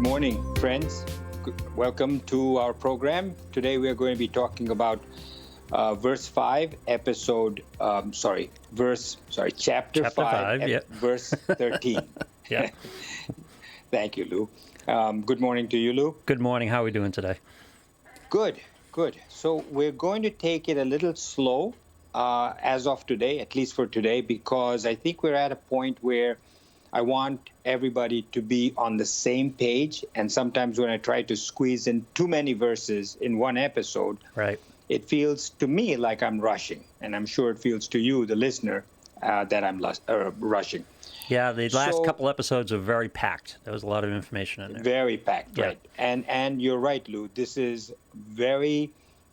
morning, friends. Welcome to our program. Today we are going to be talking about verse 5, chapter 5, Yeah. verse 13. Yeah. Thank you, Lou. Good morning to you, Lou. Good morning. How are we doing today? Good, good. So we're going to take it a little slow as of today, at least for today, because I think we're at a point where I want everybody to be on the same page. And sometimes when I try to squeeze in too many verses in one episode, Right. it feels to me like I'm rushing. And I'm sure it feels to you, the listener, that I'm rushing. Yeah, the last So, couple episodes are very packed. There was a lot of information in there. very packed, Yeah. right? And you're right, Lou. This is very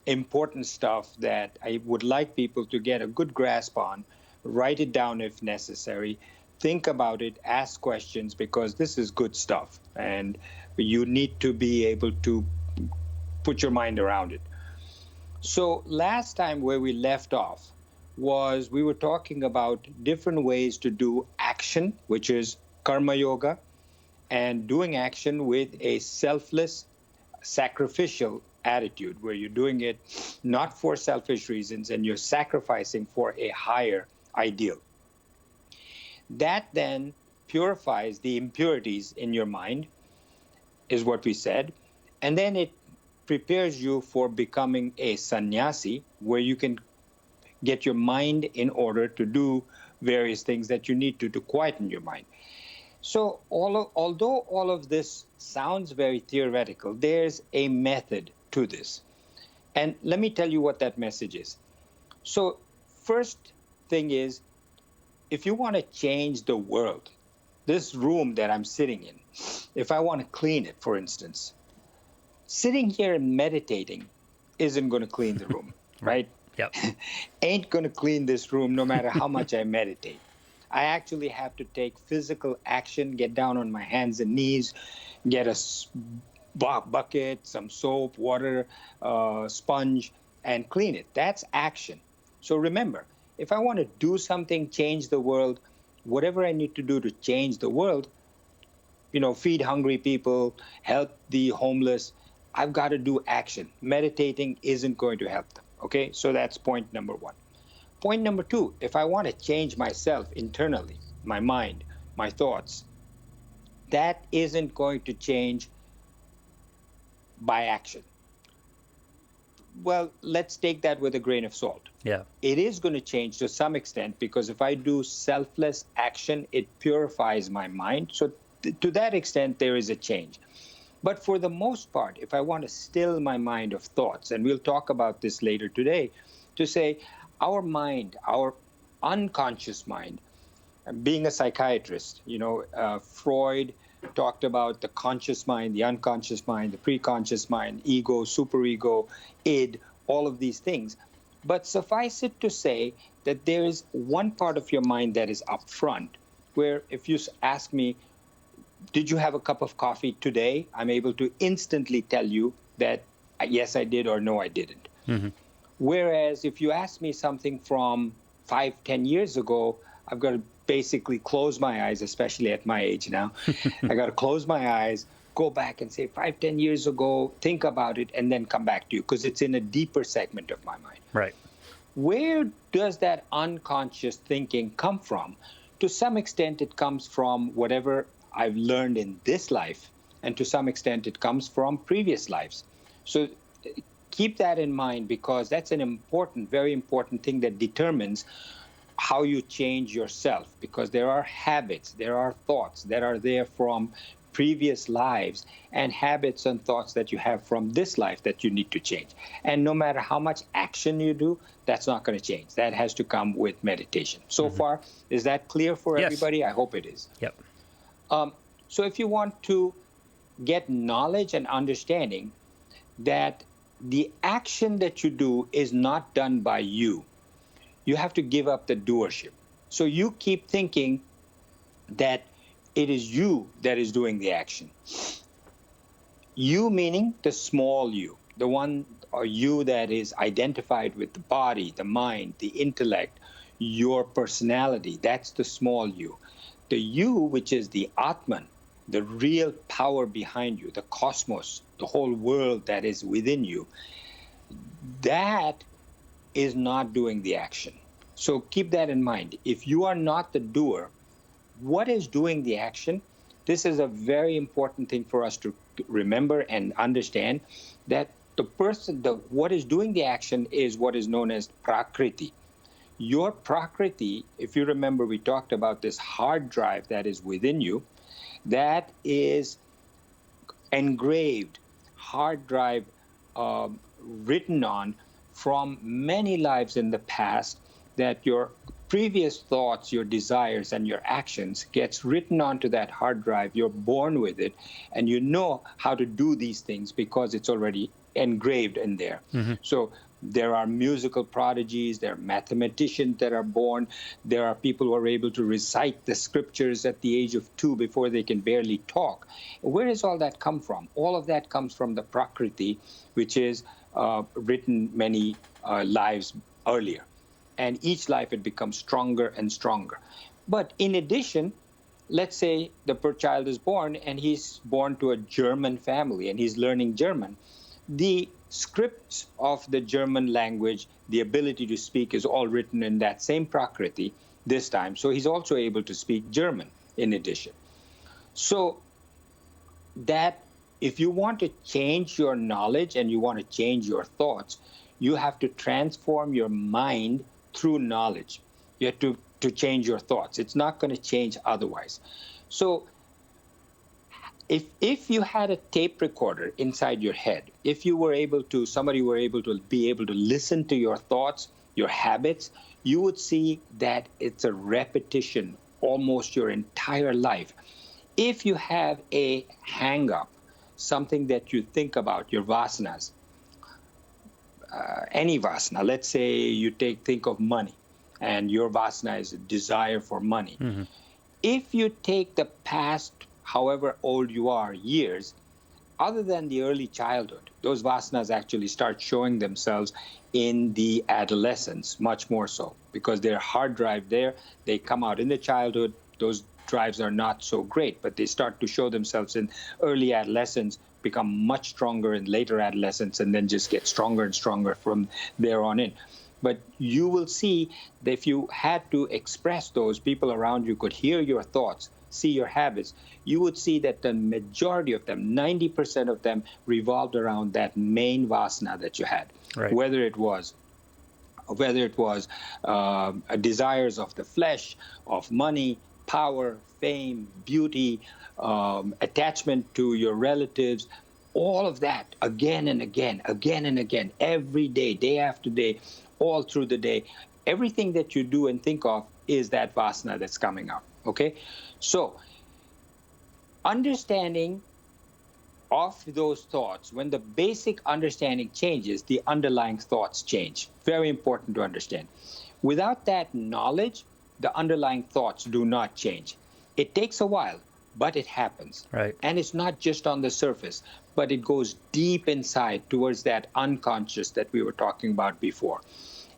important stuff that I would like people to get a good grasp on. Write it down if necessary. Think about it. Ask questions because this is good stuff, and you need to be able to put your mind around it. So last time where we left off was we were talking about different ways to do action, which is karma yoga, and doing action with a selfless, sacrificial attitude where you're doing it not for selfish reasons and you're sacrificing for a higher ideal. That then purifies the impurities in your mind, is what we said. And then it prepares you for becoming a sannyasi, where you can get your mind in order to do various things that you need to quieten your mind. So although all of this sounds very theoretical, there's a method to this. And let me tell you what that message is. So first thing is, if you want to change the world, this room that I'm sitting in, if I want to clean it, for instance, sitting here and meditating isn't going to clean the room, right? Yep. Ain't going to clean this room no matter how much I meditate. I actually have to take physical action, get down on my hands and knees, get a bucket, some soap, water, sponge, and clean it. That's action. So remember, if I want to do something, change the world, whatever I need to do to change the world, feed hungry people, help the homeless, I've got to do action. Meditating isn't going to help them. Okay, so that's point number one. Point number two, if I want to change myself internally, my mind, my thoughts, that isn't going to change by action. Well, let's take that with a grain of salt. Yeah. It is going to change to some extent because if I do selfless action, it purifies my mind. So to that extent, there is a change. But for the most part, if I want to still my mind of thoughts, and we'll talk about this later today, to say our mind, our unconscious mind, being a psychiatrist, Freud talked about the conscious mind, the unconscious mind, the preconscious mind, ego, superego, id, all of these things. But suffice it to say that there is one part of your mind that is up front, where if you ask me, did you have a cup of coffee today? I'm able to instantly tell you that yes, I did, or no, I didn't. Mm-hmm. Whereas if you ask me something from 5-10 years ago, I've got to basically close my eyes, especially at my age now. I got to close my eyes, go back and say 5-10 years ago, think about it, and then come back to you because it's in a deeper segment of my mind. Right. Where does that unconscious thinking come from? To some extent, it comes from whatever I've learned in this life, and to some extent, it comes from previous lives. So keep that in mind because that's an important, very important thing that determines how you change yourself, because there are habits, there are thoughts that are there from previous lives and habits and thoughts that you have from this life that you need to change. And no matter how much action you do, that's not going to change. That has to come with meditation. So far, is that clear for Yes. everybody? I hope it is. Yep. So if you want to get knowledge and understanding that the action that you do is not done by you, you have to give up the doership. So you keep thinking that it is you that is doing the action. You meaning the small you, the one or you that is identified with the body, the mind, the intellect, your personality. That's the small you. The you, which is the Atman, the real power behind you, the cosmos, the whole world that is within you, that is not doing the action. So keep that in mind. If you are not the doer, what is doing the action? This is a very important thing for us to remember and understand, that what is doing the action is what is known as prakriti. Your prakriti, if you remember, we talked about this hard drive that is within you, that is engraved hard drive, written on from many lives in the past, that your previous thoughts, your desires, and your actions gets written onto that hard drive. You're born with it, and you know how to do these things because it's already engraved in there. So there are musical prodigies, there are mathematicians that are born, there are people who are able to recite the scriptures at the age of 2 before they can barely talk. Where does all that come from? All of that comes from the Prakriti, which is written many lives earlier. And each life it becomes stronger and stronger. But in addition, let's say the child is born and he's born to a German family and he's learning German. The scripts of the German language, the ability to speak, is all written in that same Prakriti this time. So he's also able to speak German in addition. So that if you want to change your knowledge and you want to change your thoughts, you have to transform your mind through knowledge. You have to change your thoughts. It's not going to change otherwise. So if you had a tape recorder inside your head, if you were able to, somebody were able to be able to listen to your thoughts, your habits, you would see that it's a repetition almost your entire life. If you have a hang up, something that you think about, your vasanas, any vasana, let's say you think of money, and your vasana is a desire for money. If you take the past, however old you are, years, other than the early childhood, those vasanas actually start showing themselves in the adolescence, much more so, because they're hard drive there. They come out in the childhood. Those drives are not so great, but they start to show themselves in early adolescence, become much stronger in later adolescence, and then just get stronger and stronger from there on in. But you will see that if you had to express those, people around you could hear your thoughts, see your habits, you would see that the majority of them, 90% of them, revolved around that main vasana that you had. Right. Whether it was desires of the flesh, of money, power, fame, beauty, attachment to your relatives, all of that again and again, every day, day after day, all through the day. Everything that you do and think of is that vasana that's coming out. Okay? So, understanding of those thoughts, when the basic understanding changes, the underlying thoughts change. Very important to understand. Without that knowledge, the underlying thoughts do not change. It takes a while, but it happens. Right. And it's not just on the surface, but it goes deep inside towards that unconscious that we were talking about before.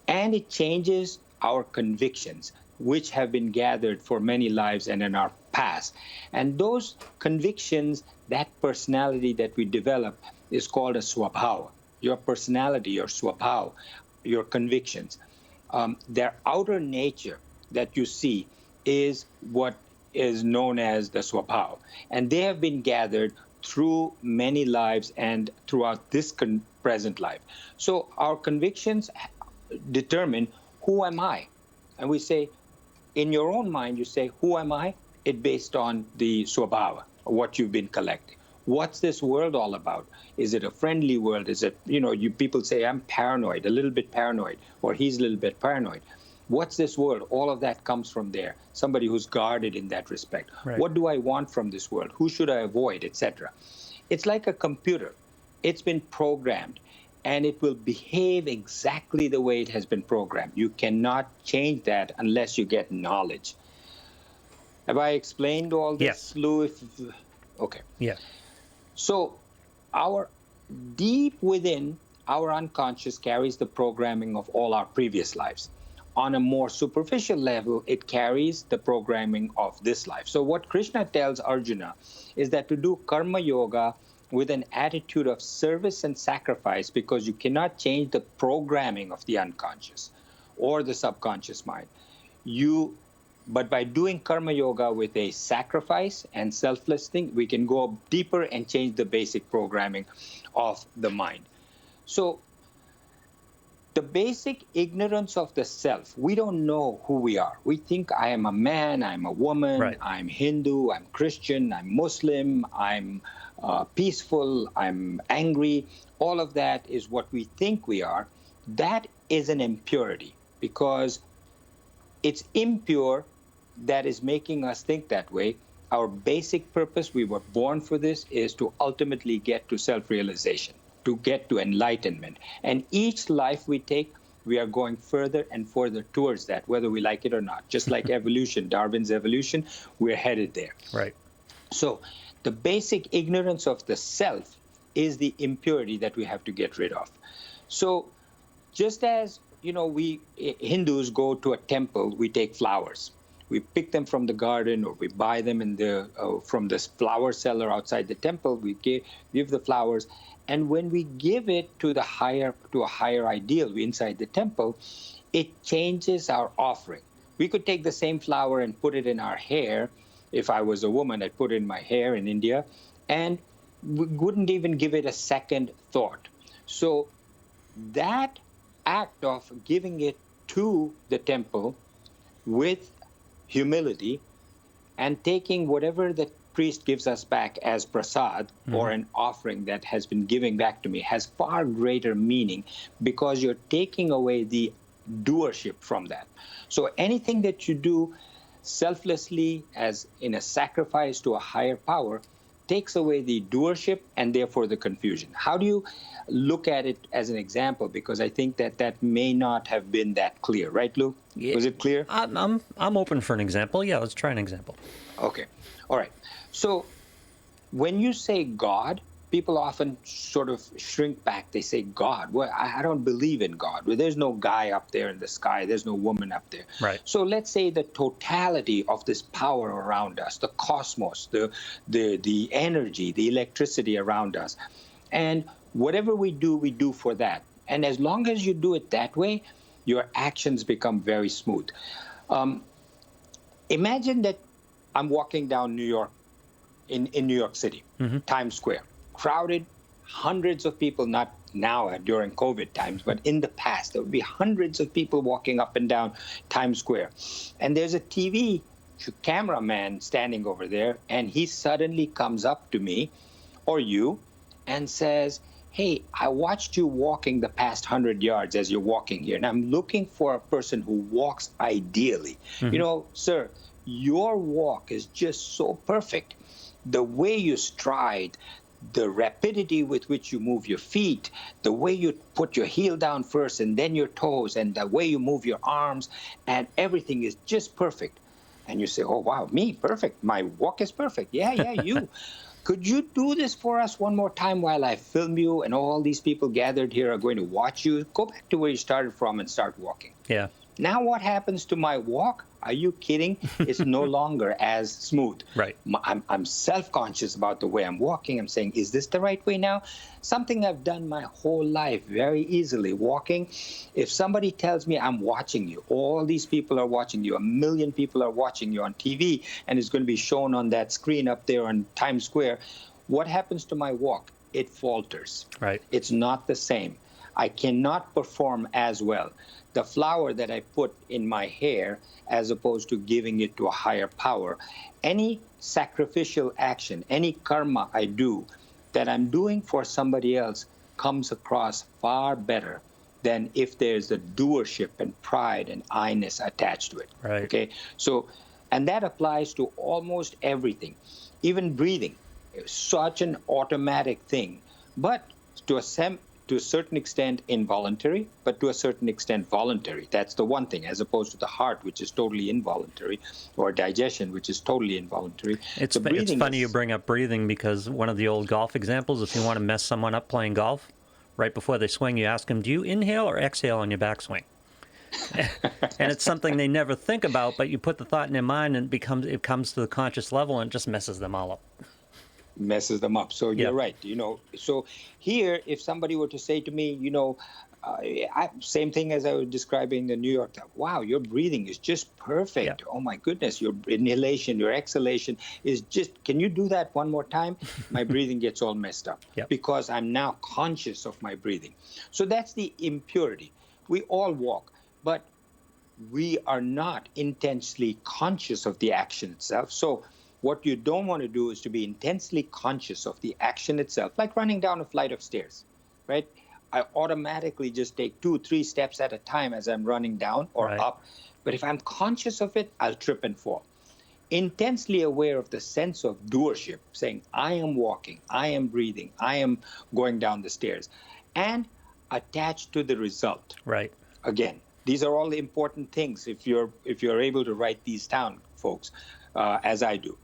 And it changes our convictions, which have been gathered for many lives and in our past. And those convictions, that personality that we develop, is called a swabhava. Your personality, your swabhava, your convictions. Their outer nature that you see is what is known as the swabhava. And they have been gathered through many lives and throughout this present life. So our convictions determine, who am I? And we say, in your own mind, you say, who am I? It's based on the swabhava, what you've been collecting. What's this world all about? Is it a friendly world? Is it, people say, I'm paranoid, a little bit paranoid, or he's a little bit paranoid. What's this world? All of that comes from there. Somebody who's guarded in that respect. Right. What do I want from this world? Who should I avoid, etc.? It's like a computer. It's been programmed, and it will behave exactly the way it has been programmed. You cannot change that unless you get knowledge. Have I explained all this, Yes. Lou? Okay. Yeah. So our deep within, our unconscious carries the programming of all our previous lives. on a more superficial level, it carries the programming of this life. So what Krishna tells Arjuna is that to do karma yoga with an attitude of service and sacrifice, because you cannot change the programming of the unconscious or the subconscious mind. But by doing karma yoga with a sacrifice and selfless thing, we can go deeper and change the basic programming of the mind. So the basic ignorance of the self, we don't know who we are. We think I am a man, I'm a woman, Right. I'm Hindu, I'm Christian, I'm Muslim, I'm peaceful, I'm angry. All of that is what we think we are. That is an impurity, because it's impure that is making us think that way. Our basic purpose, we were born for this, is to ultimately get to self-realization, to get to enlightenment. And each life we take, we are going further and further towards that, whether we like it or not. Just like evolution, Darwin's evolution, we're headed there. Right. So the basic ignorance of the self is the impurity that we have to get rid of. So just as, we Hindus go to a temple, we take flowers. We pick them from the garden, or we buy them from the flower seller outside the temple. We give the flowers, and when we give it to a higher ideal inside the temple, it changes our offering. We could take the same flower and put it in our hair. If I was a woman, I'd put it in my hair in India, and we wouldn't even give it a second thought. So that act of giving it to the temple with humility and taking whatever the priest gives us back as prasad, or an offering that has been given back to me, has far greater meaning, because you're taking away the doership from that. So anything that you do selflessly, as in a sacrifice to a higher power, takes away the doership and therefore the confusion. How do you look at it as an example? Because I think that may not have been that clear, right, Lou? Yeah, was it clear? I'm open for an example. Yeah, let's try an example. Okay, all right. So when you say God, people often sort of shrink back. They say God. Well, I don't believe in God. Well, there's no guy up there in the sky. There's no woman up there. Right. So let's say the totality of this power around us, the cosmos, the energy, the electricity around us. And whatever we do for that. And as long as you do it that way, your actions become very smooth. Imagine that I'm walking down New York, in New York City, Times Square. Crowded, hundreds of people, not now during COVID times, but in the past, there would be hundreds of people walking up and down Times Square. And there's a TV cameraman standing over there, and he suddenly comes up to me or you and says, hey, I watched you walking the past 100 yards as you're walking here, and I'm looking for a person who walks ideally. Sir, your walk is just so perfect. The way you stride, the rapidity with which you move your feet, the way you put your heel down first and then your toes, and the way you move your arms, and everything is just perfect. And you say, oh, wow, me, perfect. My walk is perfect. Yeah, you. Could you do this for us one more time while I film you, and all these people gathered here are going to watch you? Go back to where you started from and start walking. Yeah. Now what happens to my walk? Are you kidding? It's no longer as smooth. Right. I'm self-conscious about the way I'm walking. I'm saying, is this the right way now? Something I've done my whole life very easily, walking. If somebody tells me I'm watching you, all these people are watching you, 1 million people are watching you on TV, and it's going to be shown on that screen up there on Times Square, what happens to my walk? It falters. Right. It's not the same. I cannot perform as well. The flower that I put in my hair, as opposed to giving it to a higher power, any sacrificial action, any karma I do that I'm doing for somebody else comes across far better than if there's a doership and pride and I-ness attached to it. Right. Okay. So, and that applies to almost everything, even breathing. Such an automatic thing, but to a certain extent involuntary, but to a certain extent voluntary. That's the one thing, as opposed to the heart, which is totally involuntary, or digestion, which is totally involuntary. It's funny you bring up breathing, because one of the old golf examples, if you want to mess someone up playing golf, right before they swing, you ask them, do you inhale or exhale on your backswing? And it's something they never think about, but you put the thought in their mind and it comes to the conscious level and it just messes them all up. Messes them up. So Yeah. you're right. So here, if somebody were to say to me, same thing as I was describing the New York time. Wow, your breathing is just perfect. Yeah. Oh my goodness, your inhalation, your exhalation is just. Can you do that one more time? My breathing gets all messed up Yep. because I'm now conscious of my breathing. So that's the impurity. We all walk, but we are not intensely conscious of the action itself. So what you don't want to do is to be intensely conscious of the action itself, like running down a flight of stairs, right? I automatically just take 2-3 steps at a time as I'm running down or Right. up. But if I'm conscious of it, I'll trip and fall. Intensely aware of the sense of doership, saying, I am walking, I am breathing, I am going down the stairs, and attached to the result. Right. Again, these are all important things if you're able to write these down, folks, as I do.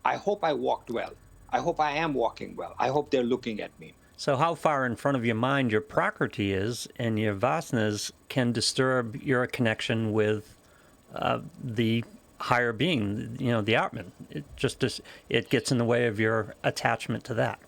I hope I walked well. I hope I am walking well. I hope they're looking at me. So how far in front of your mind your prakriti is and your vasanas can disturb your connection with the higher being, the Atman. It gets in the way of your attachment to that.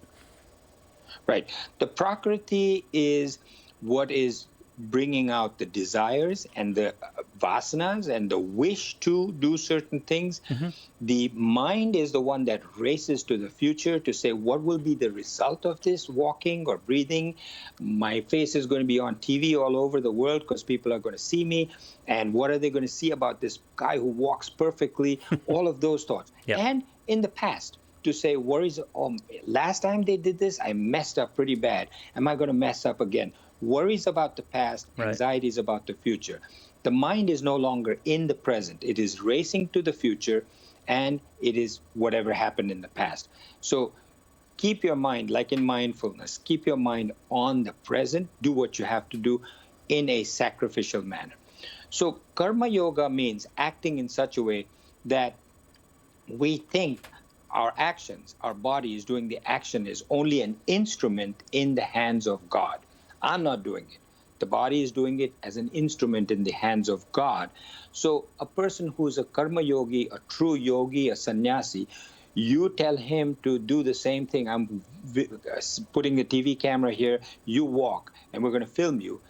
Right. The prakriti is what is bringing out the desires and the vasanas and the wish to do certain things. Mm-hmm. The mind is the one that races to the future to say, what will be the result of this walking or breathing? My face is going to be on TV all over the world because people are going to see me. And what are they going to see about this guy who walks perfectly? All of those thoughts. Yep. And in the past, to say worries, last time they did this, I messed up pretty bad. Am I going to mess up again? Worries about the past, anxieties about the future. The mind is no longer in the present. It is racing to the future, and it is whatever happened in the past. So keep your mind, like in mindfulness, keep your mind on the present. Do what you have to do in a sacrificial manner. So karma yoga means acting in such a way that we think our actions, our body is doing the action, is only an instrument in the hands of God. I'm not doing it. The body is doing it as an instrument in the hands of God. So a person who's a karma yogi, a true yogi, a sannyasi, you tell him to do the same thing. I'm putting the TV camera here, you walk, and we're going to film you.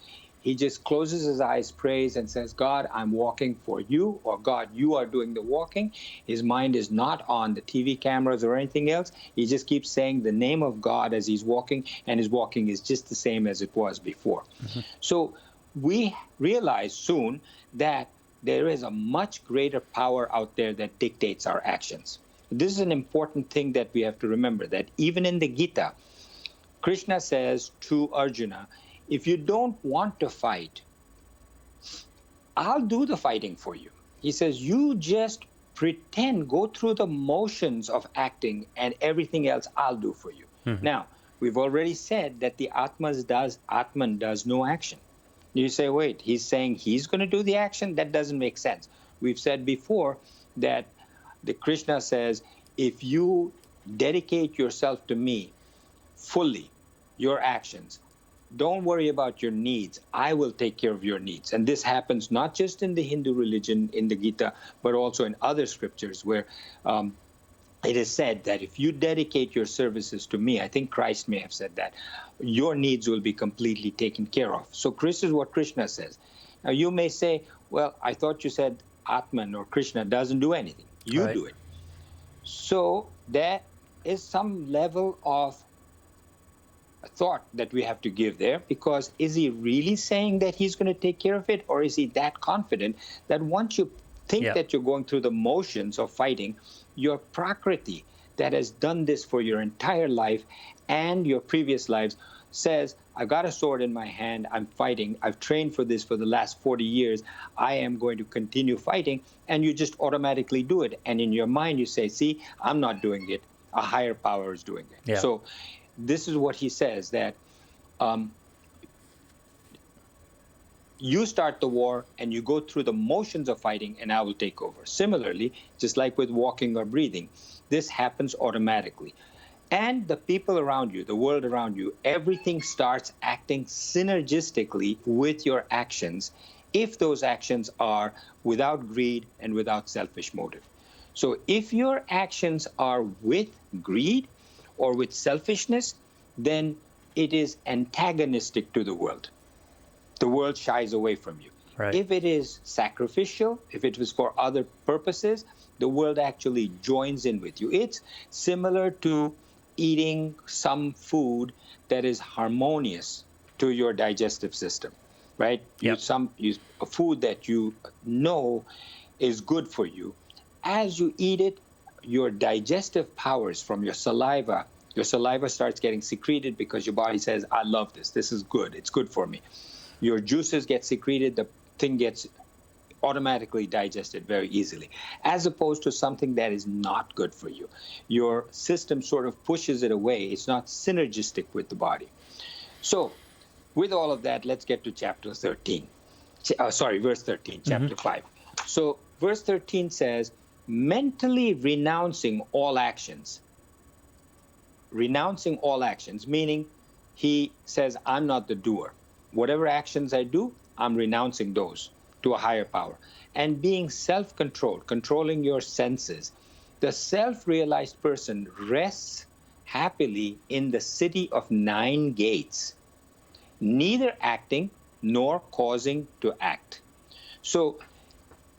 He just closes his eyes, prays, and says, God, I'm walking for you, or God, you are doing the walking. His mind is not on the TV cameras or anything else. He just keeps saying the name of God as he's walking, and his walking is just the same as it was before. Mm-hmm. So we realize soon that there is a much greater power out there that dictates our actions. This is an important thing that we have to remember, that even in the Gita, Krishna says to Arjuna, if you don't want to fight, I'll do the fighting for you. He says, you just pretend, go through the motions of acting, and everything else I'll do for you. Mm-hmm. Now, we've already said that the Atman does no action. You say, wait, he's saying he's going to do the action? That doesn't make sense. We've said before that the Krishna says, if you dedicate yourself to me fully, your actions, don't worry about your needs. I will take care of your needs. And this happens not just in the Hindu religion, in the Gita, but also in other scriptures where it is said that if you dedicate your services to me, I think Christ may have said that, your needs will be completely taken care of. So this is what Krishna says. Now you may say, well, I thought you said Atman or Krishna doesn't do anything. You do it. So there is some level of thought that we have to give there, because is he really saying that he's going to take care of it, or is he that confident that once you think that you're going through the motions of fighting, your prakriti that has done this for your entire life and your previous lives says, I've got a sword in my hand, I'm fighting, I've trained for this for the last 40 years, I am going to continue fighting, and you just automatically do it. And in your mind you say, see, I'm not doing it, a higher power is doing it. So this is what he says, that you start the war and you go through the motions of fighting, and I will take over. Similarly, just like with walking or breathing, this happens automatically. And the people around you, the world around you, everything starts acting synergistically with your actions if those actions are without greed and without selfish motive. So if your actions are with greed or with selfishness, then it is antagonistic to the world. The world shies away from you. Right. If it is sacrificial, if it was for other purposes, the world actually joins in with you. It's similar to eating some food that is harmonious to your digestive system, right? Yep. A food that you know is good for you. As you eat it, your digestive powers from your saliva starts getting secreted because your body says, I love this. This is good. It's good for me. Your juices get secreted. The thing gets automatically digested very easily, as opposed to something that is not good for you. Your system sort of pushes it away. It's not synergistic with the body. So with all of that, let's get to chapter 13. Verse 13, chapter 5. So verse 13 says, mentally renouncing all actions. Renouncing all actions, meaning he says, I'm not the doer. Whatever actions I do, I'm renouncing those to a higher power. And being self-controlled, controlling your senses. The self-realized person rests happily in the city of 9 gates, neither acting nor causing to act. So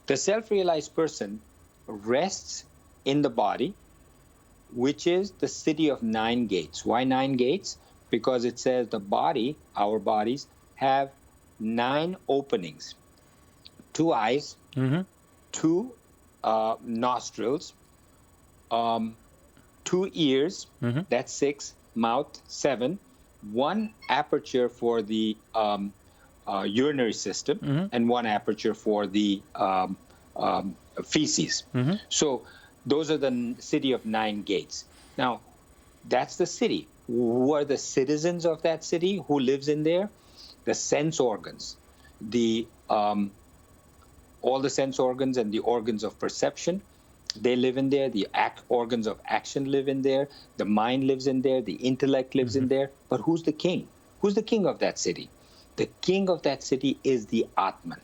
the self-realized person rests in the body, which is the city of 9 gates. Why 9 gates? Because it says our bodies, have 9 openings. 2 eyes, 2 nostrils, 2 ears, that's 6, mouth, 7, 1 aperture for the urinary system, and 1 aperture for the feces. So those are the city of 9 gates. Now, that's the city. Who are the citizens of that city? Who lives in there? The sense organs, all the sense organs and the organs of perception, they live in there. The organs of action live in there. The mind lives in there. The intellect lives in there. But who's the king? Who's the king of that city? The king of that city is the Atman,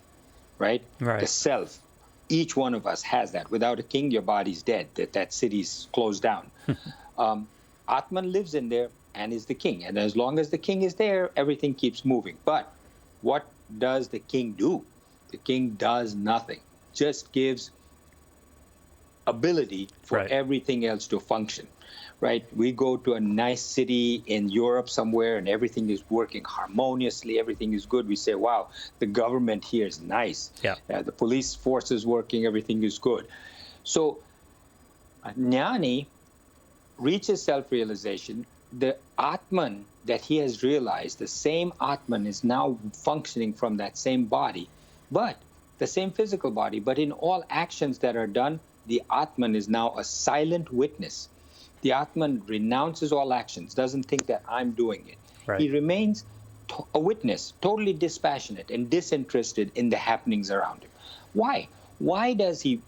right? The self. Each one of us has that. Without a king, your body's dead. That city's closed down. Atman lives in there and is the king. And as long as the king is there, everything keeps moving. But what does the king do? The king does nothing. Just gives ability for everything else to function, right? We go to a nice city in Europe somewhere and everything is working harmoniously. Everything is good. We say, wow, the government here is nice. The police force is working. Everything is good. So a jnani reaches self-realization. The Atman that he has realized, the same Atman is now functioning from that same body, but the same physical body. But in all actions that are done, the Atman is now a silent witness. The Atman renounces all actions, doesn't think that I'm doing it. He remains a witness, totally dispassionate and disinterested in the happenings around him. Why? Why does he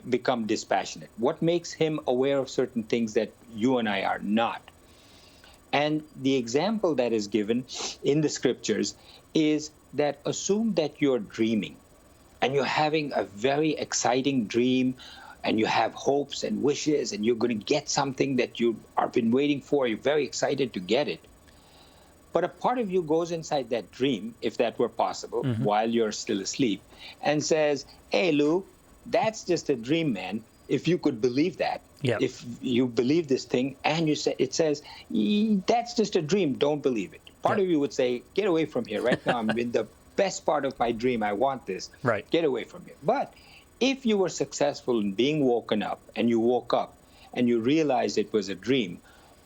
become dispassionate? What makes him aware of certain things that you and I are not? And the example that is given in the scriptures is that assume that you're dreaming and you're having a very exciting dream and you have hopes and wishes and you're going to get something that you have been waiting for. You're very excited to get it. But a part of you goes inside that dream, if that were possible, while you're still asleep, and says, hey, Lou, that's just a dream, man. If you could believe that, if you believe this thing and you say, it says, that's just a dream, don't believe it. Part of you would say, get away from here. Right now, I'm in the best part of my dream. I want this. Get away from here. But if you were successful in being woken up and you woke up and you realized it was a dream,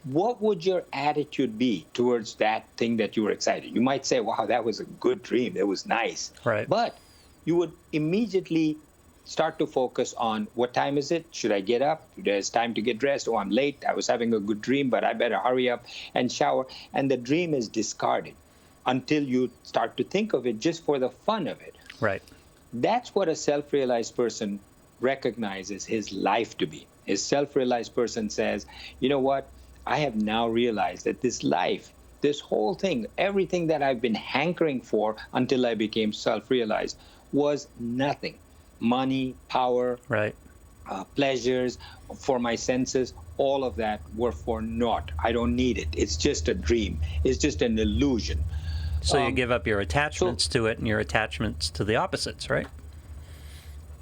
what would your attitude be towards that thing that you were excited? You might say, wow, that was a good dream. It was nice. But you would immediately start to focus on what time is it? Should I get up? There's time to get dressed. Oh, I'm late. I was having a good dream, but I better hurry up and shower. And the dream is discarded until you start to think of it just for the fun of it. That's what a self-realized person recognizes his life to be. A self-realized person says, you know what? I have now realized that this life, this whole thing, everything that I've been hankering for until I became self-realized was nothing. Money, power, Right. pleasures for my senses, all of that were for naught. I don't need it. It's just a dream. It's just an illusion. So you give up your So attachments to it and your attachments to the opposites, right?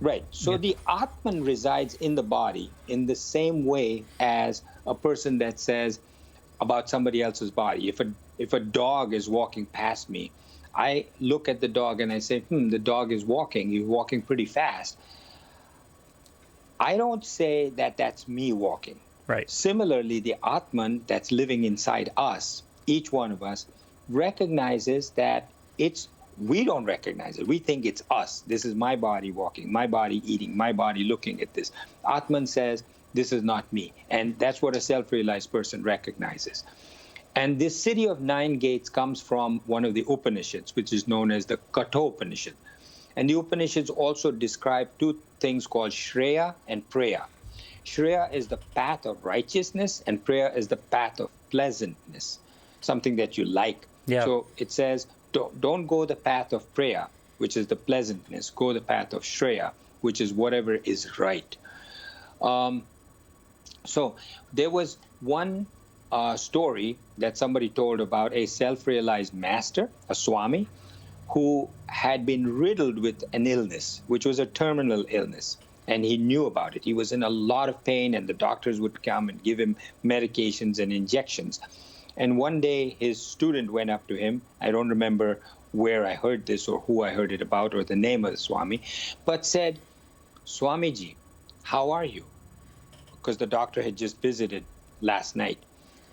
Right. So Yeah. the Atman resides in the body in the same way as a person that says about somebody else's body. If a dog is walking past me, I look at the dog and I say, the dog is walking. He's walking pretty fast. I don't say that that's me walking. Right. Similarly, the Atman that's living inside us, each one of us, recognizes that we don't recognize it. We think it's us. This is my body walking, my body eating, my body looking at this. Atman says, this is not me. And that's what a self-realized person recognizes. And this city of 9 gates comes from one of the Upanishads, which is known as the Kathopanishad. And the Upanishads also describe two things called Shreya and Preya. Shreya is the path of righteousness, and Preya is the path of pleasantness, something that you like. Yeah. So it says, don't go the path of Preya, which is the pleasantness. Go the path of Shreya, which is whatever is right. So there was one story that somebody told about a self-realized master, a Swami, who had been riddled with an illness, which was a terminal illness. And he knew about it. He was in a lot of pain, and the doctors would come and give him medications and injections. And one day, his student went up to him. I don't remember where I heard this or who I heard it about or the name of the Swami, but said, Swamiji, how are you? Because the doctor had just visited last night.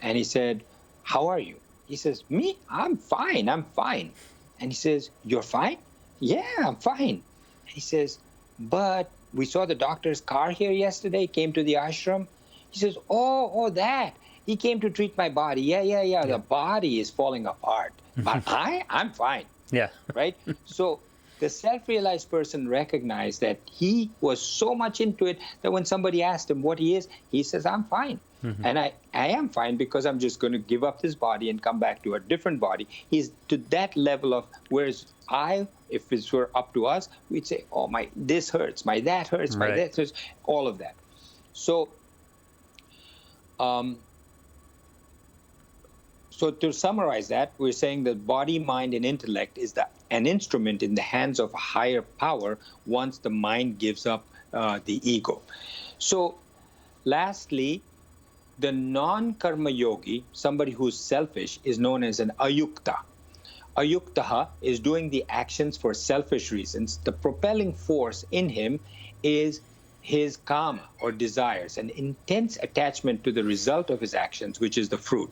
And he said, how are you? He says, me? I'm fine. I'm fine. And he says, you're fine? Yeah, I'm fine. And he says, but we saw the doctor's car here yesterday, came to the ashram. He says, oh, that. He came to treat my body. Yeah. The body is falling apart. But I'm fine. Yeah. Right? So the self-realized person recognized that he was so much into it that when somebody asked him what he is, he says, I'm fine. Mm-hmm. And I am fine because I'm just going to give up this body and come back to a different body. He's to that level of, whereas if it were up to us, we'd say, oh, this hurts, my that hurts, my that hurts, all of that. So, so to summarize that, we're saying that body, mind, and intellect is an instrument in the hands of a higher power once the mind gives up the ego. So lastly, the non-karma yogi, somebody who's selfish, is known as an ayukta. Ayuktaha is doing the actions for selfish reasons. The propelling force in him is his kama, or desires, an intense attachment to the result of his actions, which is the fruit.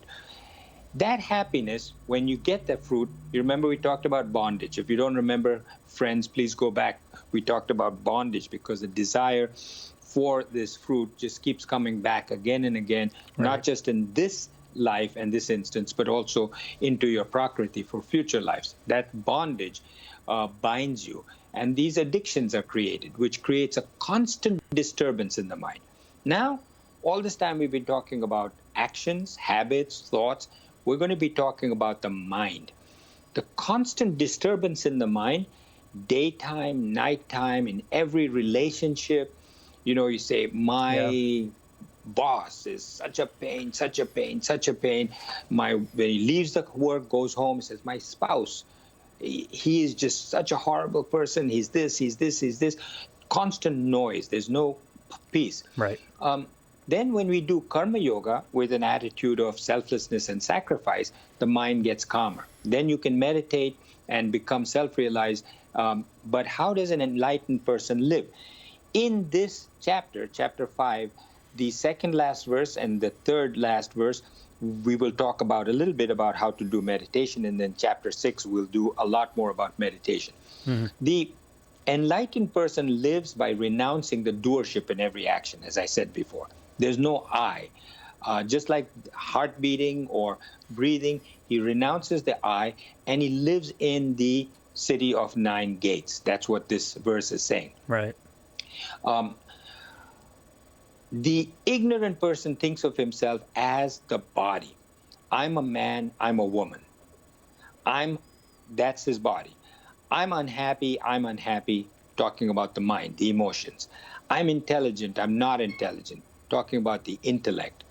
That happiness, when you get that fruit, you remember we talked about bondage. If you don't remember, friends, please go back. We talked about bondage because the desire for this fruit just keeps coming back again and again, not just in this life and this instance, but also into your prakriti for future lives. That bondage binds you. And these addictions are created, which creates a constant disturbance in the mind. Now, all this time we've been talking about actions, habits, thoughts. We're going to be talking about the mind. The constant disturbance in the mind, daytime, nighttime, in every relationship. You say, my boss is such a pain, such a pain, such a pain. When he leaves the work, goes home, says, my spouse, he is just such a horrible person. He's this, he's this, he's this. Constant noise. There's no peace. Right. Then when we do karma yoga with an attitude of selflessness and sacrifice, the mind gets calmer. Then you can meditate and become self-realized. But how does an enlightened person live? In this chapter, chapter 5, the second last verse and the third last verse, we will talk about a little bit about how to do meditation. And then chapter 6, we'll do a lot more about meditation. Mm-hmm. The enlightened person lives by renouncing the doership in every action, as I said before. There's no I. Just like heart beating or breathing, he renounces the I and he lives in the city of 9 gates. That's what this verse is saying. Right. The ignorant person thinks of himself as the body. I'm a man, I'm a woman. That's his body. I'm unhappy, talking about the mind, the emotions. I'm intelligent, I'm not intelligent, talking about the intellect.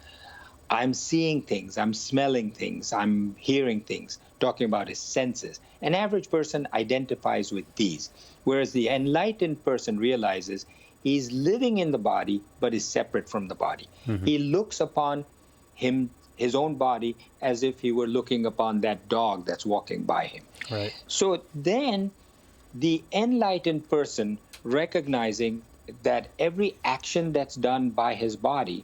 I'm seeing things, I'm smelling things, I'm hearing things, talking about his senses. An average person identifies with these, whereas the enlightened person realizes he's living in the body but is separate from the body. Mm-hmm. He looks upon his own body as if he were looking upon that dog that's walking by him. Right. So then the enlightened person, recognizing that every action that's done by his body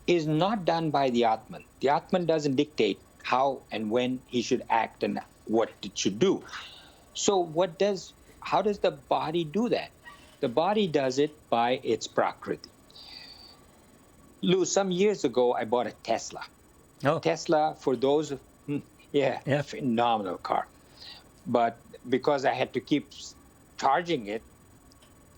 is not done by the Atman. The Atman doesn't dictate how and when he should act and what it should do. So how does the body do that? The body does it by its prakriti. Lou, some years ago, I bought a Tesla. Oh. Tesla, for those, yeah, phenomenal car. But because I had to keep charging it,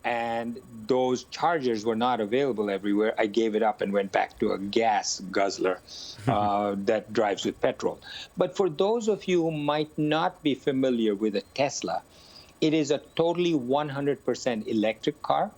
and those chargers were not available everywhere, I gave it up and went back to a gas guzzler that drives with petrol. But for those of you who might not be familiar with a Tesla, it is a totally 100% electric car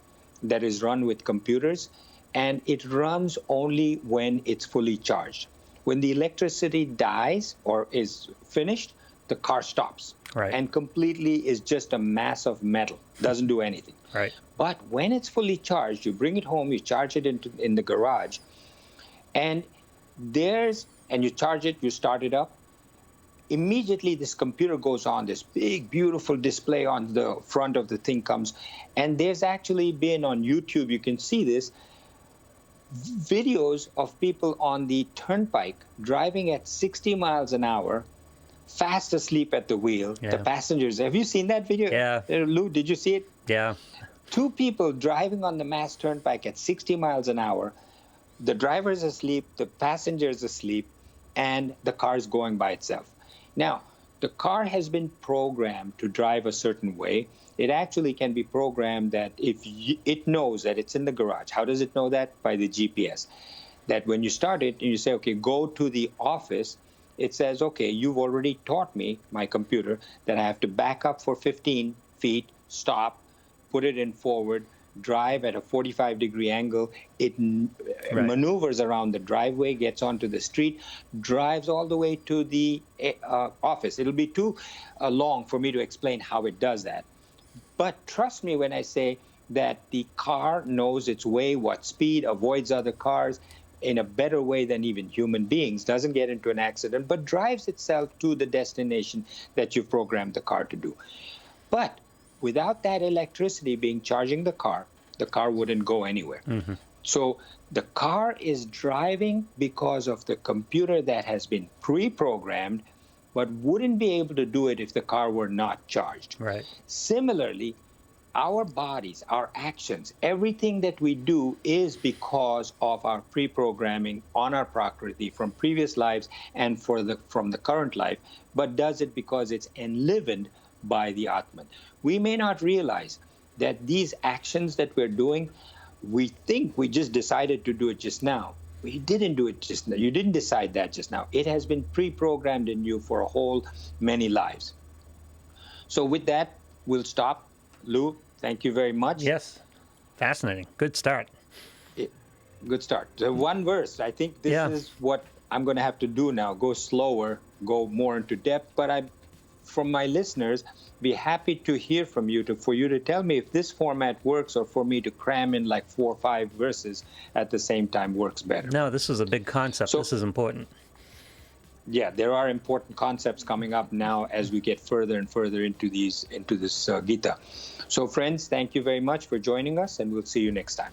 that is run with computers, and it runs only when it's fully charged. When the electricity dies or is finished, the car stops. Right. And completely is just a mass of metal, doesn't do anything. Right. But when it's fully charged, you bring it home, you charge it in the garage, and you charge it, you start it up. Immediately, this computer goes on, this big, beautiful display on the front of the thing comes. And there's actually been on YouTube, you can see this, videos of people on the turnpike driving at 60 miles an hour, fast asleep at the wheel. Yeah. The passengers, have you seen that video? Yeah. Lou, did you see it? Yeah. Two people driving on the Mass Turnpike at 60 miles an hour. The driver's asleep, the passenger's asleep, and the car's going by itself. Now, the car has been programmed to drive a certain way. It actually can be programmed that if it knows that it's in the garage. How does it know that? By the GPS. That when you start it and you say, okay, go to the office, it says, okay, you've already taught me, my computer, that I have to back up for 15 feet, stop, put it in forward, drive at a 45-degree angle. It maneuvers around the driveway, gets onto the street, drives all the way to the office. It'll be too long for me to explain how it does that. But trust me when I say that the car knows its way, what speed, avoids other cars in a better way than even human beings, doesn't get into an accident, but drives itself to the destination that you've programmed the car to do. But without that electricity charging the car wouldn't go anywhere. Mm-hmm. So the car is driving because of the computer that has been pre-programmed, but wouldn't be able to do it if the car were not charged. Right. Similarly, our bodies, our actions, everything that we do is because of our pre-programming on our prakriti from previous lives and from the current life, but does it because it's enlivened by the Atman. We may not realize that these actions that we're doing, we think we just decided to do it just now. We didn't do it just now. You didn't decide that just now. It has been pre-programmed in you for a whole many lives. So with that, we'll stop. Lou, thank you very much. Yes. Fascinating. Good start. Good start. So one verse. I think this is what I'm going to have to do now. Go slower, go more into depth. But from my listeners, be happy to hear from you, for you to tell me if this format works, or for me to cram in like 4 or 5 verses at the same time works better. No, this is a big concept. This is important. Yeah, there are important concepts coming up now as we get further and further into this Gita. So friends, thank you very much for joining us, and we'll see you next time.